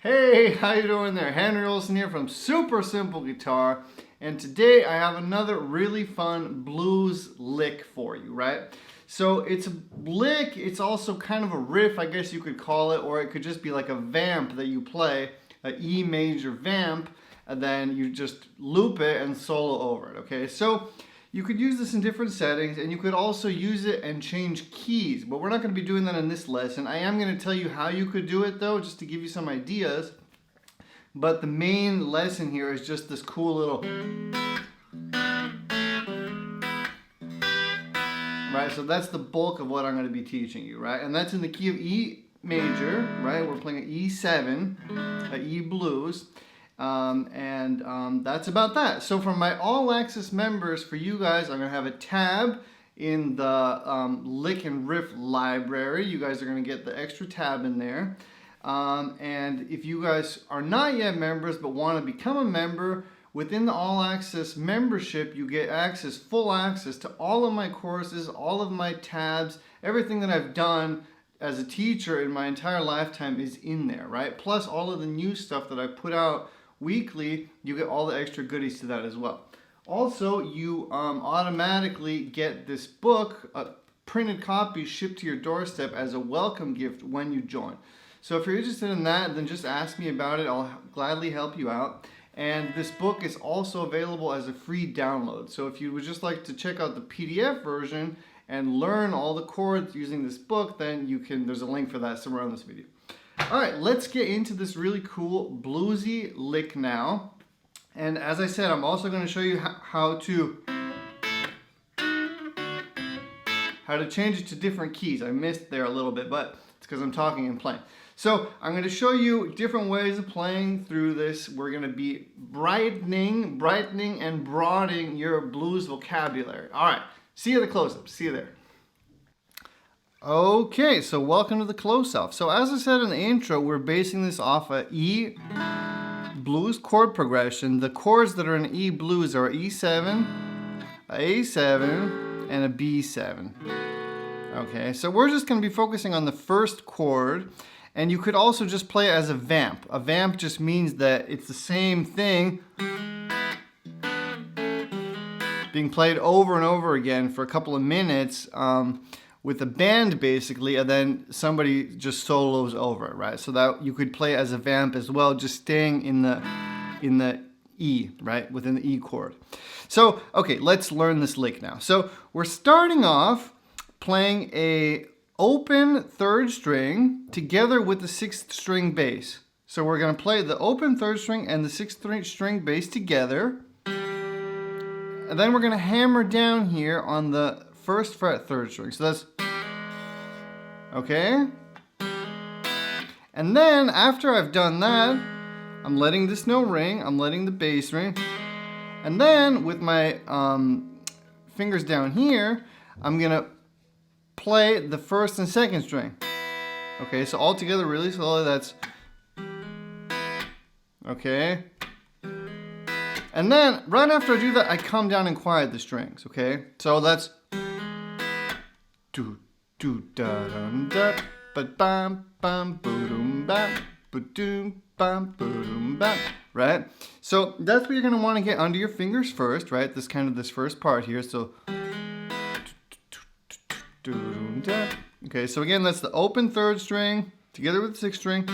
Hey, how you doing there? Henry Olsen here from Super Simple Guitar, and today I have another really fun blues lick for you, right? So it's a lick, it's also kind of a riff, I guess you could call it, or it could just be like a vamp that you play, an E major vamp, and then you just loop it and solo over it, okay? So you could use this in different settings, and you could also use it and change keys, but we're not going to be doing that in this lesson. I am going to tell you how you could do it though, just to give you some ideas, but the main lesson here is just this cool little, right? So that's the bulk of what I'm going to be teaching you, right? And that's in the key of E major, right? We're playing an E7, an E blues. That's about that. So for my All Access members, for you guys, I'm going to have a tab in the lick and riff library. You guys are going to get the extra tab in there. And if you guys are not yet members but want to become a member, within the All Access membership, you get access, full access to all of my courses, all of my tabs, everything that I've done as a teacher in my entire lifetime is in there, right? Plus all of the new stuff that I put out weekly, you get all the extra goodies to that as well. Also, you automatically get this book, a printed copy shipped to your doorstep as a welcome gift when you join. So if you're interested in that, then just ask me about it. I'll gladly help you out. And this book is also available as a free download. So if you would just like to check out the PDF version and learn all the chords using this book, then you can, there's a link for that somewhere on this video. All right, let's get into this really cool bluesy lick now. And as I said, I'm also going to show you how to change it to different keys. I missed there a little bit, but it's because I'm talking and playing. So I'm going to show you different ways of playing through this. We're going to be brightening and broadening your blues vocabulary. All right, see you at the close-up. See you there. Okay, so welcome to the close-up. So as I said in the intro, we're basing this off a E blues chord progression. The chords that are in E blues are E7, a A7, and a B7. Okay, so we're just going to be focusing on the first chord, and you could also just play it as a vamp. A vamp just means that it's the same thing being played over and over again for a couple of minutes, with a band basically, and then somebody just solos over it, right? So that you could play as a vamp as well, just staying in the E, right? Within the E chord. So, okay, let's learn this lick now. So we're starting off playing a open third string together with the sixth string bass. So we're gonna play the open third string and the sixth string bass together. And then we're gonna hammer down here on the first fret third string. So that's, okay? And then after I've done that, I'm letting this note ring, I'm letting the bass ring, and then with my fingers down here, I'm gonna play the first and second string. Okay, so all together really slowly, that's, okay? And then right after I do that, I come down and quiet the strings, okay? So that's do do da dum da ba bam bam boom bam ba doom bam boom bam, right? So that's what you're gonna want to get under your fingers first, right? This first part here. So okay, so again, that's the open third string together with the sixth string,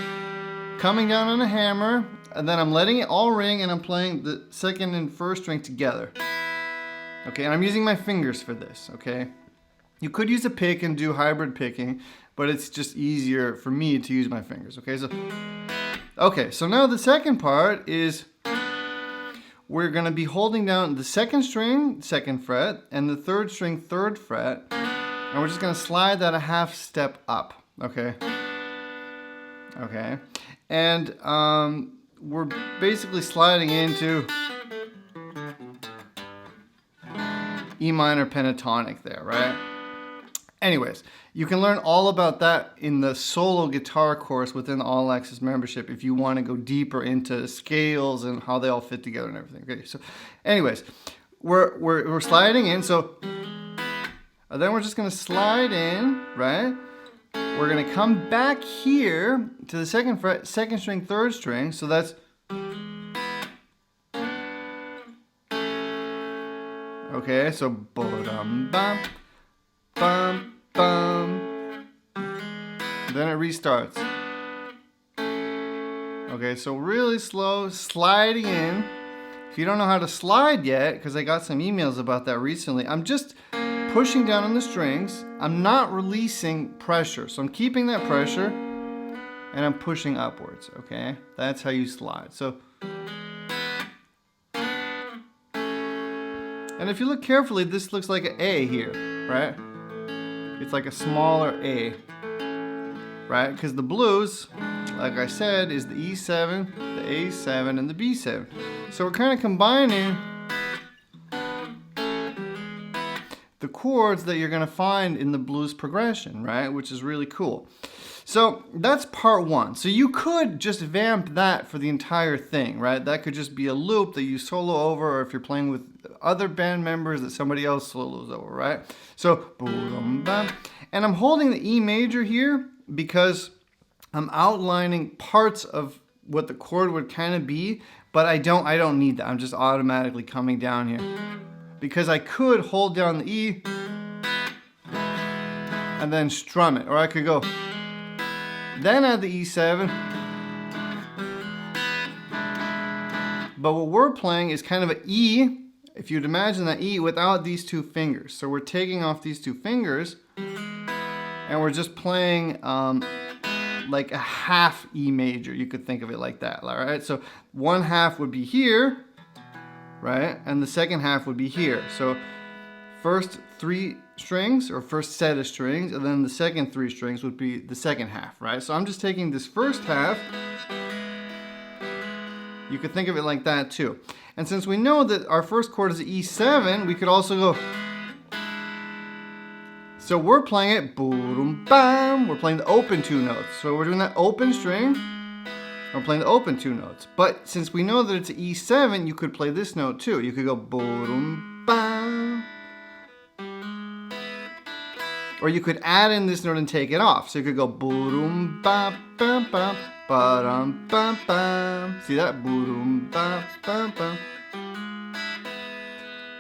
coming down on a hammer, and then I'm letting it all ring, and I'm playing the second and first string together. Okay, and I'm using my fingers for this, okay? You could use a pick and do hybrid picking, but it's just easier for me to use my fingers, okay? So now the second part is we're gonna be holding down the second string, second fret, and the third string, third fret, and we're just gonna slide that a half step up, okay? Okay, and we're basically sliding into E minor pentatonic there, right? Anyways, you can learn all about that in the solo guitar course within the All Access membership if you want to go deeper into scales and how they all fit together and everything. Okay, so anyways, we're sliding in, so And then we're just gonna slide in, right? We're gonna come back here to the second fret, second string, third string. So that's, okay, so ba-dum bum, bum bum. Then it restarts. Okay, so really slow, sliding in. If you don't know how to slide yet, because I got some emails about that recently, I'm just pushing down on the strings. I'm not releasing pressure. So I'm keeping that pressure and I'm pushing upwards, okay? That's how you slide. So, and if you look carefully, this looks like an A here, right? It's like a smaller A, right? Because the blues, like I said, is the E7, the A7, and the B7. So we're kind of combining the chords that you're going to find in the blues progression, right? Which is really cool. So that's part one. So you could just vamp that for the entire thing, right? That could just be a loop that you solo over, or if you're playing with other band members that somebody else solos over, right? So, and I'm holding the E major here because I'm outlining parts of what the chord would kind of be, but I don't need that. I'm just automatically coming down here. Because I could hold down the E and then strum it. Or I could go, then add the E7. But what we're playing is kind of an E, if you'd imagine that E without these two fingers. So we're taking off these two fingers and we're just playing like a half E major. You could think of it like that, all right? So one half would be here, right? And the second half would be here. So first 3 strings, or first set of strings, and then the second 3 strings would be the second half, right? So I'm just taking this first half. You could think of it like that too. And since we know that our first chord is the E7, we could also go. So we're playing it, boom, bam. We're playing the open 2 notes. So we're doing that open string. We're playing the open 2 notes. But since we know that it's an E7, you could play this note too. You could go boom, bam. Or you could add in this note and take it off. So you could go boom, bam, bam, bam, ba-dum, bam, bam. See that? Boom, bam, bam, bam.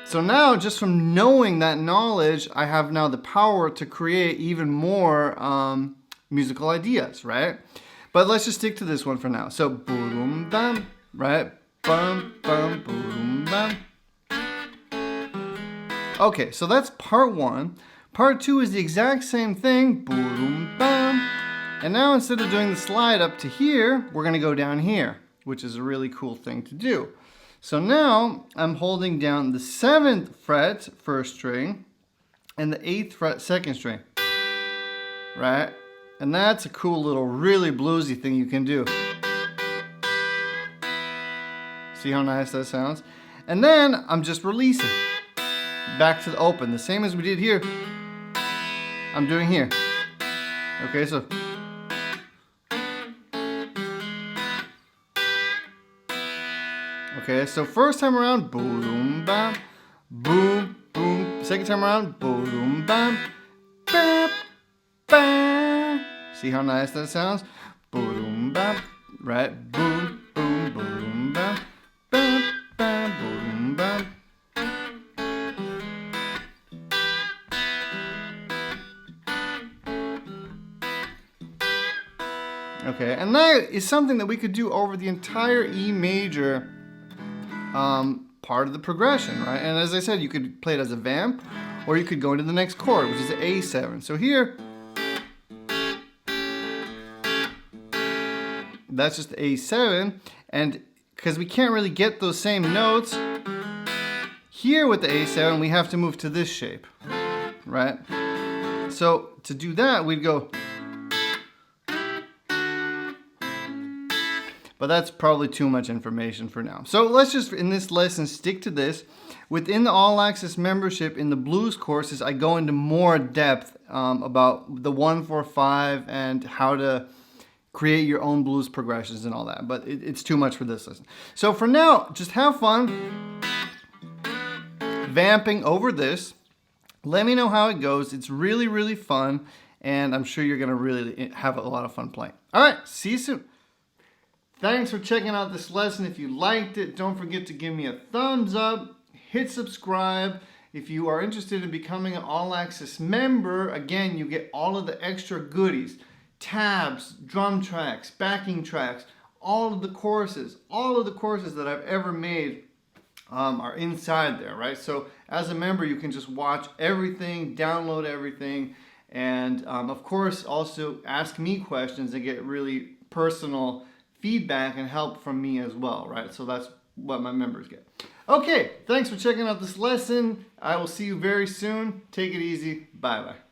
So now, just from knowing that knowledge, I have now the power to create even more musical ideas, right? But let's just stick to this one for now. So, boom, bam, right? Bum, bum, boom, bam. Okay, so that's part 1. Part 2 is the exact same thing, boom, bam. And now instead of doing the slide up to here, we're gonna go down here, which is a really cool thing to do. So now I'm holding down the 7th fret first string and the 8th fret second string, right? And that's a cool little really bluesy thing you can do. See how nice that sounds? And then I'm just releasing back to the open, the same as we did here. I'm doing here. Okay, so. Okay, so first time around, boom, bam, boom, boom. Second time around, boom, bam, bam, bam. See how nice that sounds? Boom, bam, right? Boom, boom, boom, bam, bam, bam, boom, bam. Okay, and that is something that we could do over the entire E major part of the progression, right? And as I said, you could play it as a vamp, or you could go into the next chord, which is the A7. So here, that's just the A7, and because we can't really get those same notes here with the A7, we have to move to this shape, right? So to do that, we'd go. But that's probably too much information for now. So let's just, in this lesson, stick to this. Within the All Access membership in the blues courses, I go into more depth about the 1-4-5 and how to create your own blues progressions and all that. But it's too much for this lesson. So for now, just have fun vamping over this. Let me know how it goes. It's really, really fun, and I'm sure you're going to really have a lot of fun playing. All right, see you soon. Thanks for checking out this lesson. If you liked it, don't forget to give me a thumbs up, hit subscribe. If you are interested in becoming an All Access member, again, you get all of the extra goodies, tabs, drum tracks, backing tracks, all of the courses that I've ever made are inside there, right? So as a member, you can just watch everything, download everything, and of course, also ask me questions and get really personal feedback and help from me as well, right? So that's what my members get. Okay, thanks for checking out this lesson. I will see you very soon. Take it easy. Bye-bye.